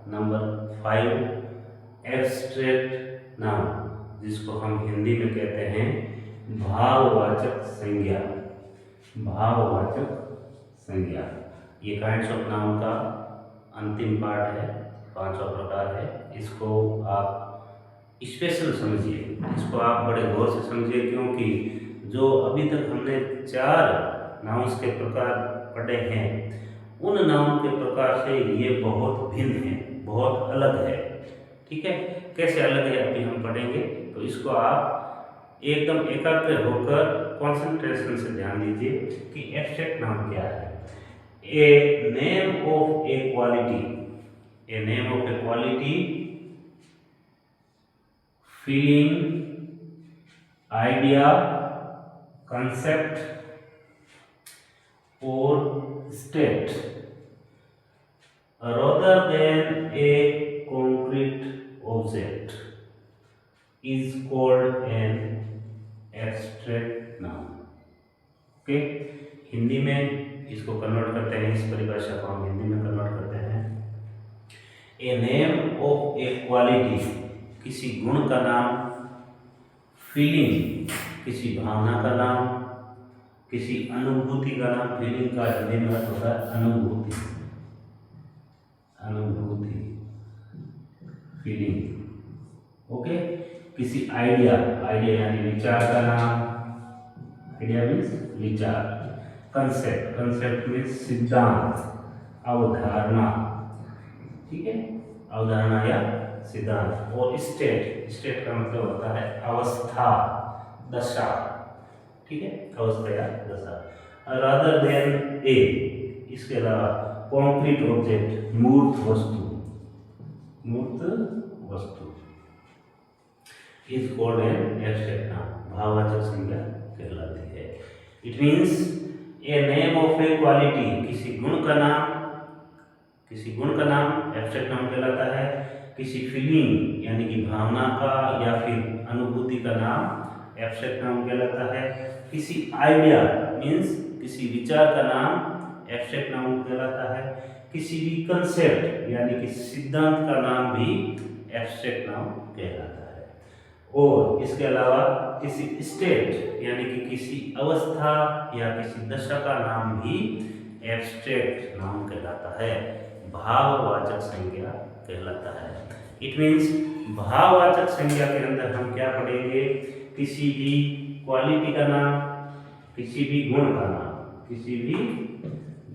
Number 5, abstract noun, जिसको हम हिंदी में कहते हैं भाववाचक संज्ञा। भाववाचक संज्ञा ये काइंड्स ऑफ नाउन का अंतिम पार्ट है, पांचवा प्रकार है। इसको आप स्पेशल समझिए, इसको आप बड़े गौर से समझिए, क्योंकि जो अभी तक हमने 4 नाउन्स के प्रकार पढ़े हैं, उन नाउन के प्रकार से ये बहुत भिन्न है, बहुत अलग है। ठीक है, कैसे अलग है अभी हम पढ़ेंगे। तो इसको आप एकदम एकाग्र होकर कंसंट्रेशन से ध्यान दीजिए कि एब्स्ट्रैक्ट नाउन क्या है। A name of a quality, a name of a quality, feeling, idea, concept or state rather than a concrete object is called an abstract noun। Okay, Hindi में इसको कन्वर्ट करते हैं, इस परिभाषा को हम हिंदी में कन्वर्ट करते हैं। ए नेम ऑफ ए क्वालिटी, किसी गुण का नाम, फीलिंग, किसी भावना का नाम, किसी अनुभूति का नाम। फीलिंग का हिंदी में अर्थ होता है अनुभूति, अनुभूति, फीलिंग। ओके, किसी आइडिया, आइडिया यानी विचार का नाम, आइडिया मीन्स विचार। कंसेप्ट, कंसेप्ट मीन्स सिद्धांत, अवधारणा। ठीक है, अवधारणा या सिद्धांत। और स्टेट, स्टेट का मतलब होता है अवस्था, दशा। ठीक है, अवस्था या दशा। रादर देन ए, इसके अलावा कॉन्क्रीट ऑब्जेक्ट, मूर्त वस्तु, मूर्त वस्तु, is called an abstract noun, भाववाचक संज्ञा कहलाती है। It means a name of a quality, किसी गुण का नाम, किसी गुण का नाम एब्स्ट्रैक्ट नाउन कहलाता है। किसी फीलिंग यानी कि भावना का या फिर अनुभूति का नाम एब्स्ट्रैक्ट नाउन कहलाता है। किसी आइडिया मीन्स किसी विचार का नाम एब्स्ट्रैक्ट नाउन कहलाता है। किसी भी कंसेप्ट यानी कि सिद्धांत का नाम भी एब्स्ट्रैक्ट नाउन कहलाता है। और इसके अलावा किसी स्टेट यानी कि किसी अवस्था या किसी दशा का नाम भी एब्स्ट्रैक्ट नाउन कहलाता है, भाववाचक संज्ञा कहलाता है। इट मीन्स भाववाचक संज्ञा के अंदर हम क्या पढ़ेंगे, किसी भी क्वालिटी का नाम, किसी भी गुण का नाम, किसी भी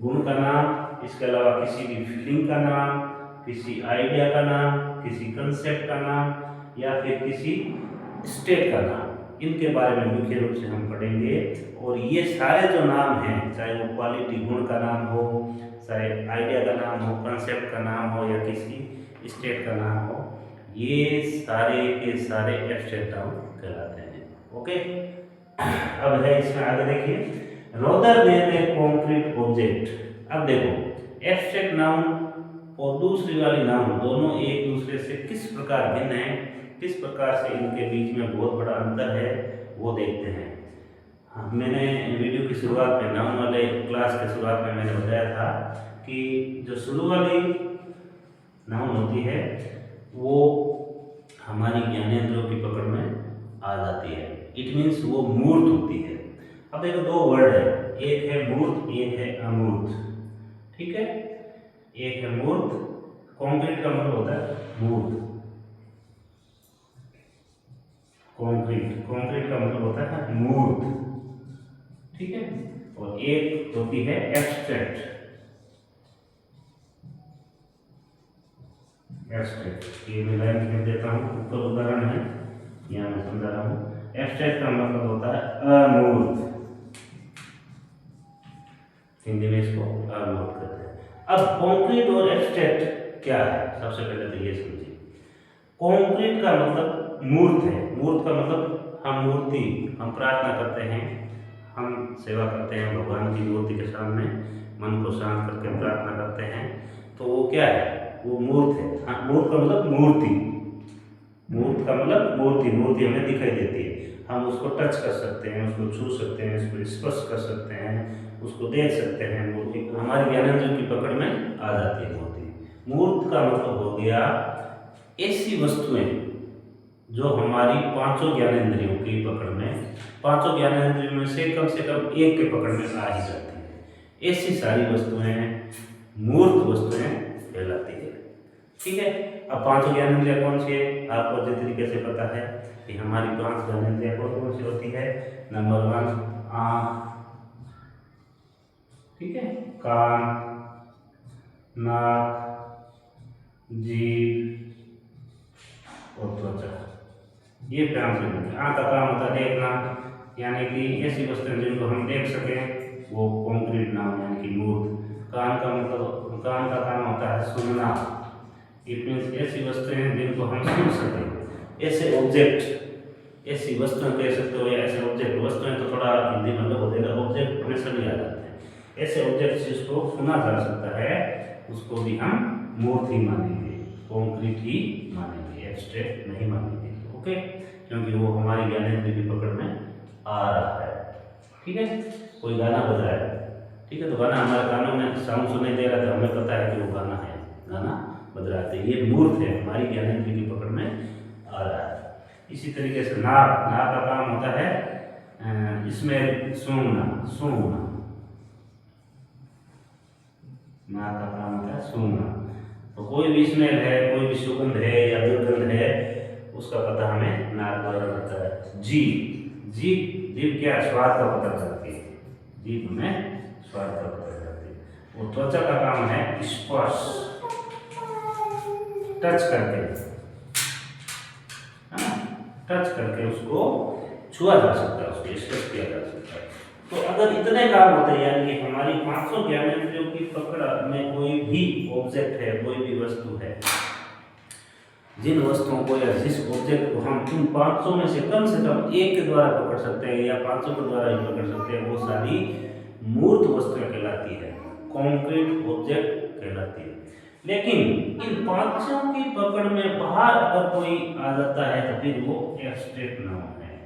गुण का नाम, इसके अलावा किसी भी फीलिंग का नाम, किसी आइडिया का नाम, किसी कंसेप्ट का नाम या फिर किसी स्टेट का नाम, इनके बारे में मुख्य रूप से हम पढ़ेंगे। और ये सारे जो नाम हैं, चाहे वो क्वालिटी गुण का नाम हो, चाहे आइडिया का नाम हो, कंसेप्ट का नाम हो या किसी स्टेट का नाम हो, ये सारे के सारे एब्स्ट्रैक्ट नाउन कहलाते हैं। ओके, अब है इसमें आगे देखिए, रादर देन ए कॉन्क्रीट ऑब्जेक्ट। अब देखो एब्स्ट्रैक्ट नाउन और दूसरी वाली नाउन दोनों एक दूसरे से किस प्रकार भिन्न हैं, किस प्रकार से इनके बीच में बहुत बड़ा अंतर है, वो देखते हैं। हाँ, मैंने वीडियो की शुरुआत में, नाउन वाले क्लास के शुरुआत में मैंने बताया था कि जो शुरू वाली नाउन होती है वो हमारी ज्ञानेंद्रियों की पकड़ में आ जाती है। इट मीन्स वो मूर्त होती है। अब देखो दो वर्ड है, एक है मूर्त, एक है अमूर्त। ठीक है, एक है मूर्त, कॉन्क्रीट का मतलब होता है मूर्त, कॉन्क्रीट, कॉन्क्रीट का मतलब होता है मूर्त। ठीक है, और एक होती है एब्स्ट्रैक्ट, एब्स्ट्रैक्ट। ये मैं लाइन लिख देता हूँ, ऊपर उदाहरण है, यहाँ मैं समझा रहा हूँ। एब्स्ट्रैक्ट का मतलब होता है अमूर्त, हिंदी में इसको अमूर्त कहते हैं। अब कॉन्क्रीट और एब्स्ट्रैक्ट क्या है, सबसे पहले तो ये समझिए। कॉन्क्रीट का मतलब मूर्त है, मूर्त का मतलब हम मूर्ति, हम प्रार्थना करते हैं, हम सेवा करते हैं भगवान की मूर्ति के सामने, मन को शांत करके प्रार्थना करते हैं, तो वो क्या है, वो मूर्त है। हाँ, मूर्त का मतलब मूर्ति, मूर्त का मतलब मूर्ति, मूर्ति हमें दिखाई देती है, हम उसको टच कर सकते हैं, उसको छू सकते हैं, उसको स्पर्श कर सकते हैं, उसको देख सकते हैं। मूर्ति हमारी ज्ञानेंद्रियों की पकड़ में आ जाती है मूर्ति। मूर्त का मतलब हो गया ऐसी वस्तुएं जो हमारी पांचों ज्ञानेंद्रियों की पकड़ में, पांचों ज्ञानेंद्रियों में से कम एक के पकड़ में आ ही जाती है, ऐसी सारी वस्तुएं मूर्त वस्तुएं कहलाती है। ठीक है। अब पांचों ज्ञानेंद्रियां कौन सी है, आपको अच्छे तरीके से पता है कि हमारी पांच ज्ञानेंद्रियां कौन कौन सी होती है। नंबर 1 आंख, ठीक है, कान, नाक, जीभ और त्वचा। ये पांच ज्ञानेंद्रियां। आंख का काम होता है देखना, यानी कि ऐसी वस्तुएं जिनको हम देख सकें, वो कॉन्क्रीट नाम यानी कि मूर्त। कान का मतलब, कान का काम होता है सुनना, इट मीन्स ऐसी वस्तुएं जिनको हम सुन सकें। ऐसे ऑब्जेक्ट, ऐसी वस्तुएं कह सकते हो, या ऐसे ऑब्जेक्ट, वस्तुएं तो थोड़ा हिंदी में अलग हो जाएगा, ऑब्जेक्ट में सभी आ जाते हैं। ऐसे ऑब्जेक्ट जिसको सुना जा सकता है उसको भी हम मूर्त ही मानेंगे, कॉन्क्रीट ही मानेंगे, एब्स्ट्रैक्ट नहीं मानेंगे। ओके, क्योंकि वो हमारी ज्ञानेंद्रिय की पकड़ में आ रहा है। ठीक है। कोई गाना बज रहा है, ठीक है, तो गाना हमारे कानों में साउंड सुनाई दे रहा था, हमें पता है कि वो गाना है, गाना बज रहा है, ये मूर्त है, हमारी ज्ञानेंद्रिय की पकड़ में आ रहा है। इसी तरीके से नाक, नाक का काम होता है इसमें सूंघना, सूंघना, नाक का काम होता है सूंघना। तो कोई भी स्मेल है, कोई भी सुगंध है या दुर्गंध है, उसका पता हमें नाक द्वारा लगता है। जीभ, जीभ, जीभ क्या स्वाद का पता करती है, जीभ में स्वाद का पता करती है। वो त्वचा का काम है स्पर्श, टच करके, टच करके उसको छुआ जा सकता है, उसको स्पर्श किया जा सकता है। तो अगर इतने काम होते हैं, यानी कि हमारी पांचों ज्ञानेंद्रियों की पकड़ में कोई भी ऑब्जेक्ट है, कोई भी वस्तु है, जिन वस्तुओं को या जिस ऑब्जेक्ट को हम इन पांचों में से कम एक के द्वारा पकड़ सकते हैं या पांचों के द्वारा ही पकड़ सकते हैं, वो सारी मूर्त वस्तुएं कहलाती है, कॉन्क्रीट ऑब्जेक्ट कहलाती है। लेकिन इन पांचों की पकड़ में बाहर अगर कोई आ जाता है तो फिर वो एब्स्ट्रैक्ट नाउन है,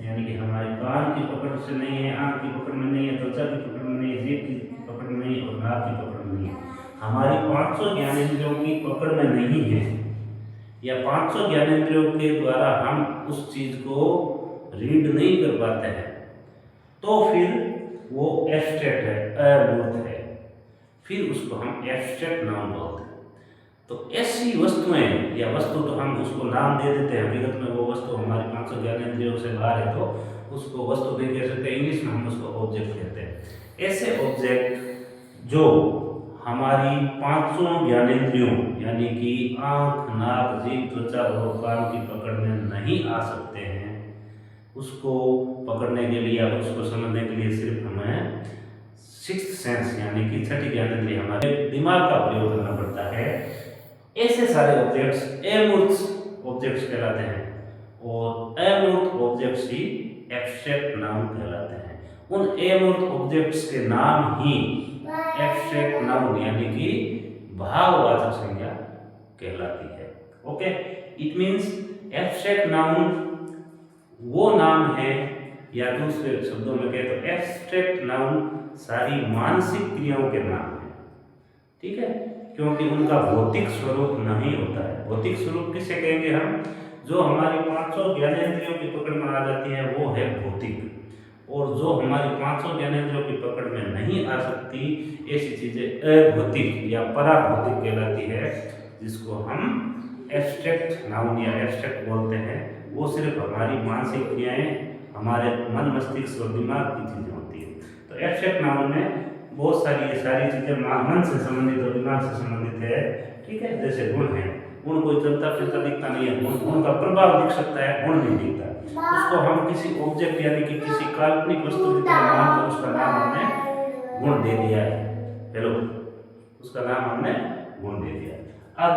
यानी कि हमारे कान की पकड़ से नहीं है, आंख की पकड़ में नहीं है, त्वचा की पकड़ में नहीं है, जीभ की पकड़ में नहीं है और नाक की पकड़ में नहीं है, हमारी पांचों ज्ञानेंद्रियों की पकड़ में नहीं है, या पांचों ज्ञानेंद्रियों के द्वारा हम उस चीज को रीड नहीं कर पाते हैं, तो फिर वो एब्स्ट्रैक्ट है, अमूर्त है, फिर उसको हम एब्स्ट्रैक्ट नाम बोलते हैं। तो ऐसी वस्तुएं या वस्तु तो हम उसको नाम दे देते हैं, हकीकत में वो वस्तु हमारी पांचों ज्ञानेंद्रियों से बाहर है, तो उसको वस्तु नहीं कह सकते, इंग्लिश में हम उसको ऑब्जेक्ट कहते हैं। ऐसे ऑब्जेक्ट जो हमारी पांचों ज्ञानेंद्रियों यानी कि आंख, नाक, जीभ, त्वचा और कान की पकड़ में नहीं आ सकते हैं, उसको पकड़ने के लिए या उसको समझने के लिए सिर्फ हमें सिक्स्थ सेंस यानी कि छठी ज्ञानेंद्रिय, हमारे दिमाग का प्रयोग करना पड़ता है। ऐसे सारे ऑब्जेक्ट्स अमूर्त ऑब्जेक्ट्स कहलाते हैं, और अमूर्त ऑब्जेक्ट्स ही एब्स्ट्रैक्ट नाउन कहलाते हैं। उन अमूर्त ऑब्जेक्ट्स के नाम ही एब्स्ट्रैक्ट नाउन यानी कि भाववाचक संज्ञा कहलाती है। Okay, it means abstract noun वो नाम है, या दूसरे शब्दों में कहें तो एब्स्ट्रैक्ट नाउन सारी मानसिक क्रियाओं के नाम है। ठीक है, क्योंकि उनका भौतिक स्वरूप नहीं होता है। भौतिक स्वरूप किसे कहेंगे हम, जो हमारी पांचों ज्ञानेंद्रियों की पकड़ में आ जाती है वो है भौतिक, और जो हमारी पांचों ज्ञानेंद्रियों की पकड़ में नहीं आ सकती ऐसी चीजें अभौतिक या पराभौतिक कहलाती है, जिसको हम एब्स्ट्रैक्ट नाउन या एब्स्ट्रैक्ट बोलते हैं। वो सिर्फ हमारी मानसिक क्रियाएं, हमारे मन, मस्तिष्क और दिमाग की चीजें होती है। तो एब्स्ट्रैक्ट नाउन में बहुत सारी ये सारी चीजें मन से संबंधित और दिमाग से संबंधित है। ठीक है, जैसे गुण है, गुण कोई चलता फिरता दिखता नहीं है, गुण का प्रभाव दिख सकता है, गुण नहीं दिखता। उसको हम किसी ऑब्जेक्ट यानी कि किसी काल्पनिक वस्तु की तरह मानकर उसका नाम हमने गुण दे दिया है। हेलो, उसका नाम हमने गुण दे दिया। अब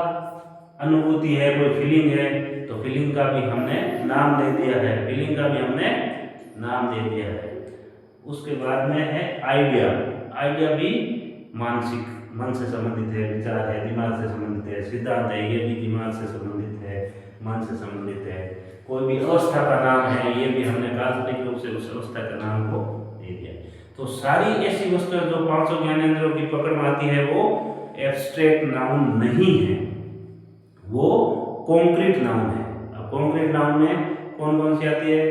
अनुभूति है, कोई फीलिंग है, तो फीलिंग का भी हमने नाम दे दिया है, फीलिंग का भी हमने नाम दे दिया है। उसके बाद में है आइडिया। आइडिया भी मानसिक, मन से संबंधित है, विचार है, दिमाग से संबंधित है। सिद्धांत है, ये भी दिमाग से संबंधित है, मन से संबंधित है। कोई भी अवस्था का नाम है, ये भी हमने काल्पनिक रूप से उस अवस्था के नाम को दे दिया। तो सारी ऐसी वस्तुएं जो पांचों ज्ञानेंद्रियों की पकड़ में आती है वो एब्स्ट्रैक्ट नाउन नहीं है वो कॉन्क्रीट नाउन है। अब कॉन्क्रीट नाउन में कौन कौन सी आती है?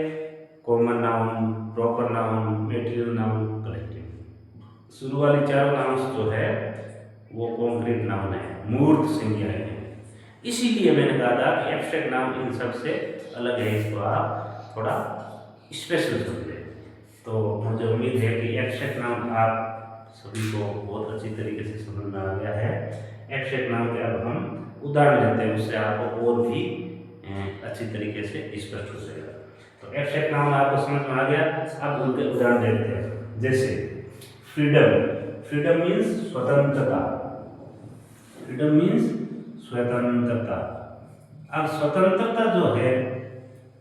Common noun, proper noun, material noun, collective. शुरू वाली चारों नाउन्स जो है वो कॉन्क्रीट नाउन है, मूर्त संज्ञाएं हैं। इसीलिए मैंने कहा था कि एब्स्ट्रैक्ट नाउन इन सब से अलग है, इसको आप थोड़ा स्पेशल समझें। तो मुझे उम्मीद है कि एब्स्ट्रैक्ट नाउन आप सभी को बहुत अच्छी तरीके से समझ में आ गया है। एब्स्ट्रैक्ट नाउन के अब हम उदाहरण लेते हैं, उससे आपको और भी अच्छी तरीके से स्पष्ट हो जाएगा। तो एब्स्ट्रैक्ट नाउन आपको समझ में आ गया, अब उनके उदाहरण देखते हैं। जैसे फ्रीडम, फ्रीडम मीन्स स्वतंत्रता, फ्रीडम मीन्स स्वतंत्रता। अब स्वतंत्रता जो है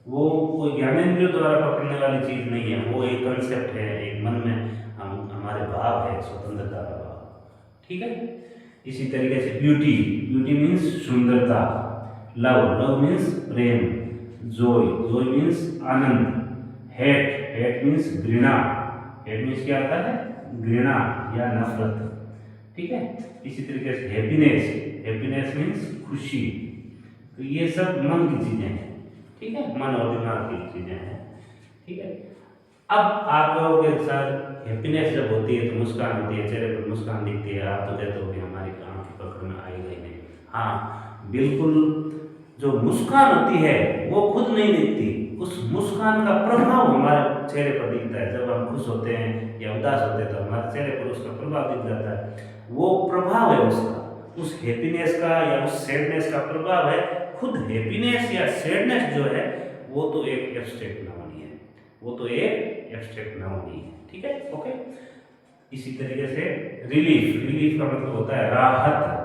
वो कोई ज्ञानेंद्रियों द्वारा पकड़ने वाली चीज नहीं है, वो एक कंसेप्ट है, एक मन में हमारे भाव है, स्वतंत्रता का भाव। ठीक है। इसी तरीके से ब्यूटी, ब्यूटी मीन्स सुंदरता। लव, लव मीन्स प्रेम। जॉय, जॉय मीन्स आनंद। हेट, हेट मीन्स घृणा। हेट मीन्स क्या आता है? घृणा या नफरत। ठीक है। इसी तरीके से हैप्पीनेस, हैप्पीनेस मीन्स खुशी। तो ये सब मन की चीजें हैं। ठीक है, मन और दिमाग की चीजें हैं। ठीक है। अब आप कहोगे सर हैप्पीनेस जब होती है तो मुस्कान होती है, चेहरे पर मुस्कान दिखती है, आप तो कहते हो कि हमारी आंख की पकड़ में आई गई नहीं। हाँ बिल्कुल, जो मुस्कान होती है वो खुद नहीं दिखती, उस मुस्कान का प्रभाव हमारे चेहरे पर दिखता है। जब हम खुश होते हैं या उदास होते हैं तो हमारे चेहरे पर उसका प्रभाव दिख जाता है। वो प्रभाव है उसका, उस हैप्पीनेस का या उस सैडनेस का प्रभाव है। खुद हैप्पीनेस या सैडनेस जो है वो तो एक एब्स्ट्रैक्ट नाउन ही है, वो तो एक एब्स्ट्रैक्ट नाउन ही है। ठीक है, ओके। इसी तरीके से रिलीफ, रिलीफ का मतलब होता है राहत।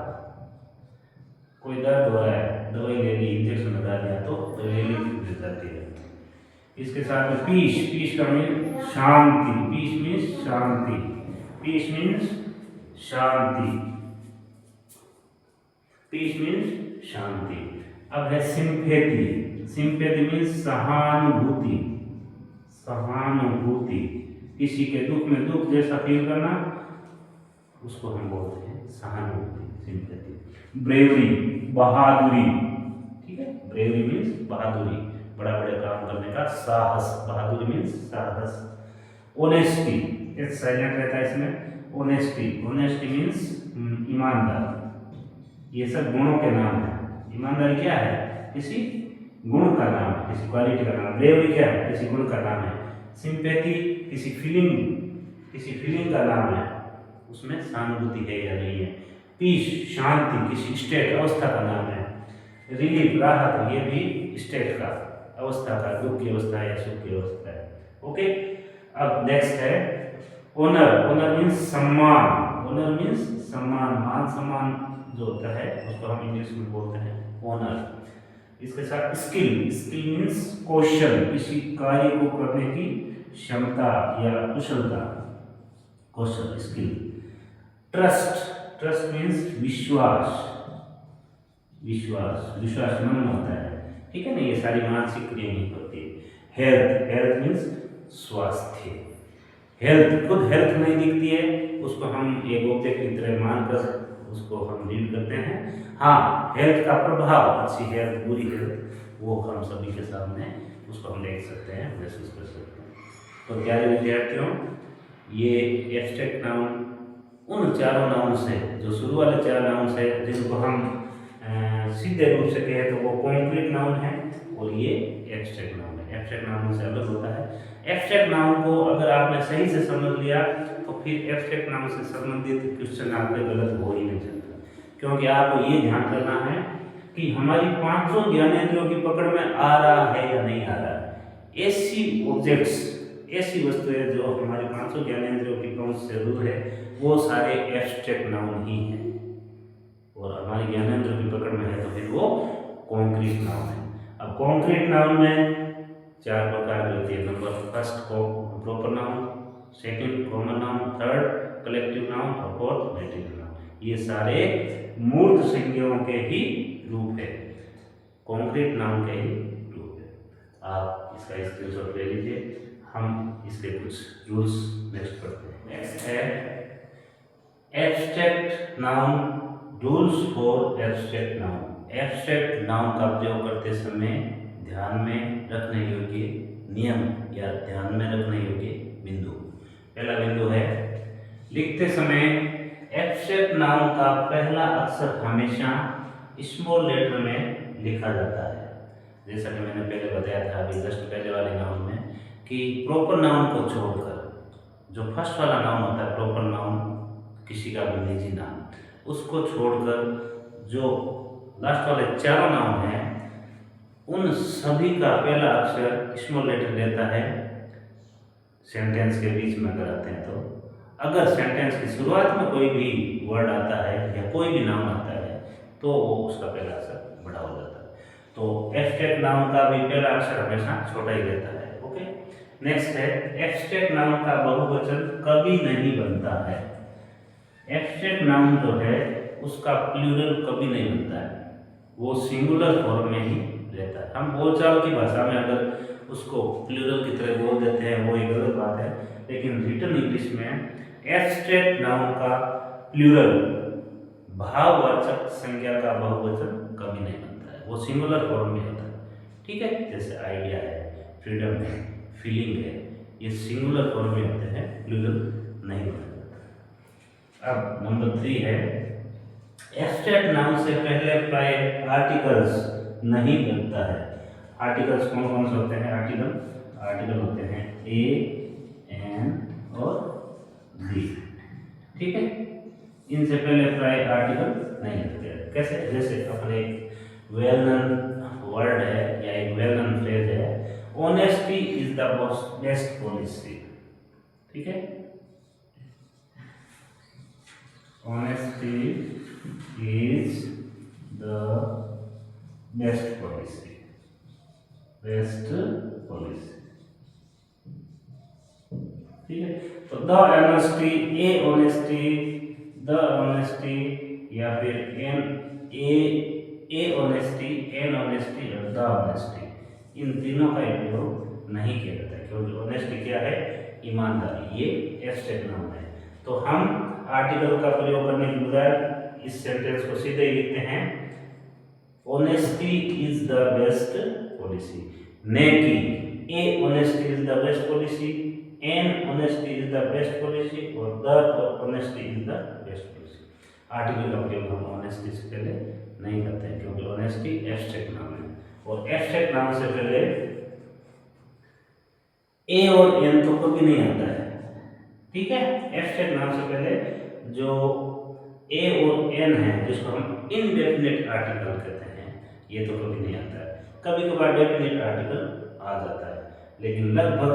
कोई दर्द हो रहा है, दवाई ले ली, इंजेक्शन लगा दिया तो रिलीफ मिल जाती है। इसके साथ में पीस, पीस का मीन शांति, पीस मीन्स शांति, पीस मीन्स शांति, पीस मीन्स शांति। अब है सिंपैथी, सिंपैथी मीन्स सहानुभूति, सहानुभूति। किसी के दुख में दुख जैसा फील करना, उसको हम बोलते हैं सहानुभूति, सिंपैथी। ब्रेवरी, बहादुरी। ठीक है, ब्रेवरी मीन्स बहादुरी, बड़ा बड़े काम करने का साहस, बहादुरी मीन्स साहस। ऑनेस्टी, एक साइलेंट रहता है इसमें, ऑनेस्टी, ऑनेस्टी मीन्स ईमानदार। ये सब गुणों के नाम है। ईमानदारी क्या है? किसी गुण का नाम है, किसी क्वालिटी का नाम। ब्रेवरी क्या है? किसी गुण का नाम है। सिंपैथी किसी फीलिंग, किसी फीलिंग का नाम है, उसमें सहानुभूति है या नहीं है। पीस, शांति, किसी स्टेट, अवस्था का नाम है। रिलीफ, राहत, ये भी स्टेट का, अवस्था का, दुख की अवस्था या सुख की अवस्था है। ओके। अब नेक्स्ट है ऑनर, ऑनर मीन्स सम्मान, ऑनर मीन्स सम्मान, मान सम्मान जो होता है उसको हम इंग्लिश में बोलते हैं ऑनर। इसके साथ स्किल, स्किल मीन्स कौशल, किसी कार्य को करने की क्षमता या कुशलता, कौशल, स्किल। ट्रस्ट, ट्रस्ट मीन्स विश्वास, विश्वास, विश्वास मन में होता है। ठीक है ना, ये सारी मानसिक क्रिया नहीं होती है। हेल्थ, हेल्थ मीन्स स्वास्थ्य। हेल्थ, खुद हेल्थ नहीं दिखती है, उसको हम एक ऑब्जेक्ट की तरह मानकर उसको हम डील करते हैं। हाँ, हेल्थ का प्रभाव, अच्छी हेल्थ, बुरी हेल्थ, वो हम सभी के सामने उसको हम देख सकते हैं, महसूस कर सकते हैं। तो प्यारे विद्यार्थियों, ये एब्स्ट्रैक्ट नाउन उन चारों नाउन से, जो शुरू वाले चार नाउन से, जिनको हम सीधे रूप से कहें तो वो कॉन्क्रीट नाउन है और ये एब्स्ट्रैक्ट नाउन है। एब्स्ट्रैक्ट नाउन से अलग होता है। एब्स्ट्रैक्ट नाउन को अगर आपने सही से समझ लिया तो फिर एब्स्ट्रैक्ट नाउन से संबंधित क्वेश्चन आपके गलत हो ही नहीं सकता, क्योंकि आपको ये ध्यान करना है कि हमारी पांचों ज्ञानेंद्रियों की पकड़ में आ रहा है या नहीं आ रहा है। ऐसी ऑब्जेक्ट्स, ऐसी वस्तुएं जो हमारे पांचों ज्ञानेंद्रियों की पहुंच से दूर है, वो सारे एब्स्ट्रैक्ट नाउन ही हैं। और हमारी ज्ञानेंद्रियों की पकड़ में है तो फिर वो कॉन्क्रीट नाउन है। अब कॉन्क्रीट नाउन में चार प्रकार की होती है। नंबर फर्स्ट को proper noun, second common noun, third collective noun और फोर्थ मेटीरियल नाउन। ये सारे मूर्त संज्ञाओं के ही रूप है, कॉन्क्रीट नाउन के ही रूप है। आप इसका स्क्रीनशॉट ले लीजिए। हम इसके कुछ रूल्स नेक्स्ट पढ़ते हैं। नेक्स्ट है abstract noun rules for abstract noun. Abstract noun का प्रयोग करते समय ध्यान में रखने योग्य नियम या ध्यान में रखने योग्य बिंदु। पहला बिंदु है, लिखते समय एब्स्ट्रैक्ट नाउन का पहला अक्षर हमेशा स्मॉल लेटर में लिखा जाता है। जैसा कि मैंने पहले बताया था अभी जस्ट पहले वाले नाउन में कि प्रॉपर नाउन को छोड़कर जो फर्स्ट वाला नाउन होता है, प्रॉपर नाउन किसी का भी निजी नाम, उसको छोड़कर जो लास्ट वाले चारों नाउन हैं उन सभी का पहला अक्षर स्मॉल लेटर रहता है। सेंटेंस के बीच में अगर आते हैं तो अगर सेंटेंस की शुरुआत में कोई भी वर्ड आता है या कोई भी नाउन आता है तो वो उसका पहला अक्षर बड़ा हो जाता है। तो एब्स्ट्रैक्ट नाउन का भी पहला अक्षर हमेशा छोटा ही रहता है। ओके, नेक्स्ट है, एब्स्ट्रैक्ट नाउन का बहुवचन कभी नहीं बनता है। एब्स्ट्रैक्ट नाउन जो है उसका प्लूरल कभी नहीं बनता है, वो सिंगुलर फॉर्म में ही रहता है। हम बोलचाल की भाषा में अगर उसको प्लूरल की तरह बोल देते हैं वो एक गलत बात है, लेकिन रिटन इंग्लिश में एब्स्ट्रैक्ट नाउन का प्लूरल भाववाचक संज्ञा का बहुवचन कभी नहीं बनता है, वो सिंगुलर फॉर्म में होता है। ठीक है, जैसे आइडिया है, फ्रीडम है, फीलिंग है, ये सिंगुलर फॉर्म में होते हैं, प्लूरल नहीं बनता। अब नंबर 3 है, एब्स्ट्रैक्ट नाउन से पहले प्राय आर्टिकल्स नहीं बनता है। आर्टिकल्स कौन कौन से होते हैं? आर्टिकल होते हैं ए, एन और दी। ठीक है, इनसे पहले प्राय आर्टिकल नहीं लगते हैं। कैसे? जैसे अपने वेल नोन वर्ड है या एक वेल नोन फ्रेज है, honesty is the best policy. ठीक है, honesty is the best policy, best policy. ठीक है, तो the honesty, A honesty, the honesty या फिर ए ऑनेस्टी, एन ऑनेस्टी और द ऑनेस्टी, इन तीनों का उपयोग नहीं किया जाता है क्योंकि ऑनेस्टी क्या है? ईमानदारी, ये एब्स्ट्रैक्ट नाउन है। तो हम आर्टिकल का प्रयोग करने के बजाय इस सेंटेंस को सीधे ही लिखते हैं, honesty is the best policy, ने की a honesty is the best policy, an honesty is the best policy और the honesty is the best policy. Article का प्रयोग हम ऑनेस्टी से पहले नहीं करते हैं क्योंकि ऑनेस्टी एब्स्ट्रैक्ट नाउन है और एब्स्ट्रैक्ट नाउन से पहले ए और एन तो कभी नहीं आता है। ठीक है, एब्स्ट्रैक्ट नाउन से पहले जो ए और एन है जिसको हम इनडेफिनिट आर्टिकल कहते हैं, ये तो कभी नहीं आता है। कभी कभार डेफिनिट आर्टिकल आ जाता है, लेकिन लगभग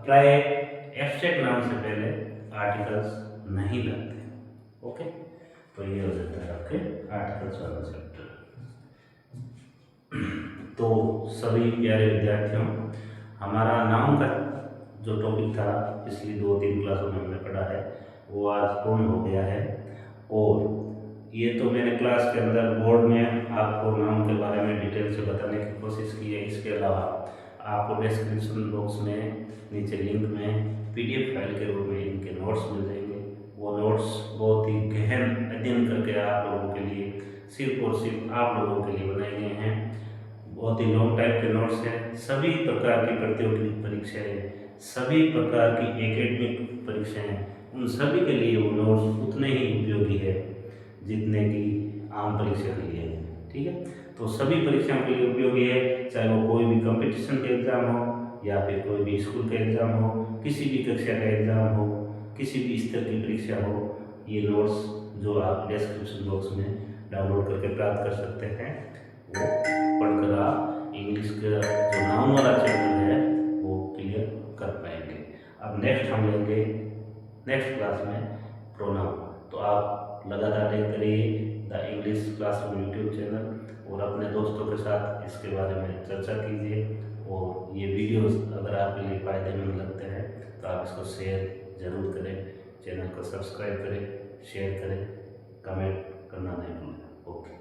प्राय एब्स्ट्रैक्ट नाउन से पहले आर्टिकल्स नहीं लगते। ओके, तो ये हो जाता है आपके आर्टिकल्स वाला चैप्टर। तो सभी प्यारे विद्यार्थियों, हमारा नाउन का जो टॉपिक था पिछली 2-3 क्लासों में हमने पढ़ा है वो आज पूर्ण हो गया है। और ये तो मैंने क्लास के अंदर बोर्ड में आपको नाउन के बारे में डिटेल से बताने की कोशिश की है। इसके अलावा आपको डिस्क्रिप्शन बॉक्स में नीचे लिंक में PDF फाइल के रूप में इनके नोट्स मिल जाएंगे। वो नोट्स बहुत ही गहन अध्ययन करके आप लोगों के लिए, सिर्फ और सिर्फ आप लोगों के लिए बनाए गए हैं। बहुत ही लॉन्ग टाइप के नोट्स हैं। सभी प्रकार की प्रतियोगी परीक्षाएं, सभी प्रकार की एकेडमिक परीक्षाएं, उन सभी के लिए वो नोट्स उतने ही उपयोगी है जितने की आम परीक्षा के लिए है। ठीक है, तो सभी परीक्षाओं के लिए उपयोगी है, चाहे वो कोई भी कंपटीशन का एग्ज़ाम हो या फिर कोई भी स्कूल का एग्ज़ाम हो, किसी भी कक्षा का एग्ज़ाम हो, किसी भी स्तर की परीक्षा हो। ये नोट्स जो आप डिस्क्रिप्शन बॉक्स में डाउनलोड करके प्राप्त कर सकते हैं, वो पढ़कर आप इंग्लिश का जो नाउन वाला चैप्टर है वो क्लियर कर पाएंगे। अब नेक्स्ट हम लेंगे नेक्स्ट क्लास में प्रोनाउन। तो आप लगातार देखते रहिए the English classroom YouTube channel और अपने दोस्तों के साथ इसके बारे में चर्चा कीजिए। और ये वीडियोस अगर आपके लिए फ़ायदेमंद लगते हैं तो आप इसको शेयर ज़रूर करें, चैनल को सब्सक्राइब करें, शेयर करें, कमेंट करना नहीं भूलें। ओके।